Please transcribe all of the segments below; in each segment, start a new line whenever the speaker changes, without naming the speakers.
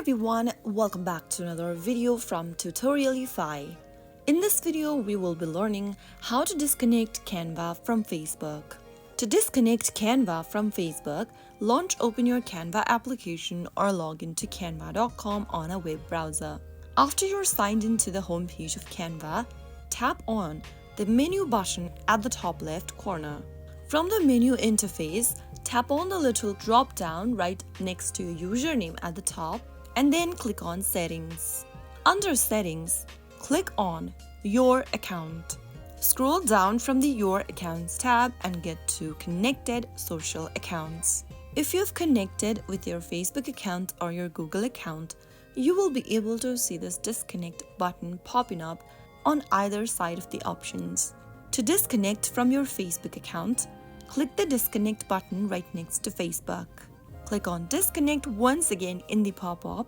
everyone, welcome back to another video from Tutorialify. In this video, we will be learning how to disconnect Canva from Facebook. To disconnect Canva from Facebook, open your Canva application or log into canva.com on a web browser. After you're signed into the home page of Canva, tap on the menu button at the top left corner. From the menu interface, tap on the little drop down right next to your username at the top and then click on Settings. Under Settings, click on Your Account. Scroll down from the Your Accounts tab and get to Connected Social Accounts. If you've connected with your Facebook account or your Google account, you will be able to see this Disconnect button popping up on either side of the options. To disconnect from your Facebook account, click the Disconnect button right next to Facebook. Click on Disconnect once again in the pop-up,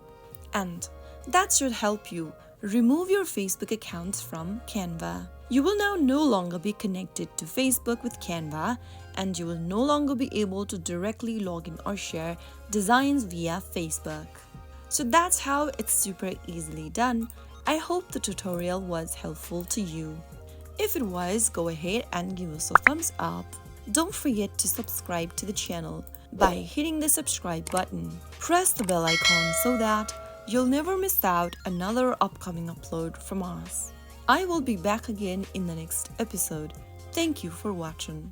and that should help you remove your Facebook account from Canva. You will now no longer be connected to Facebook with Canva, and you will no longer be able to directly log in or share designs via Facebook. So that's how it's super easily done. I hope the tutorial was helpful to you. If it was, go ahead and give us a thumbs up. Don't forget to subscribe to the channel by hitting the subscribe button. Press the bell icon so that you'll never miss out another upcoming upload from us. I will be back again in the next episode. Thank you for watching.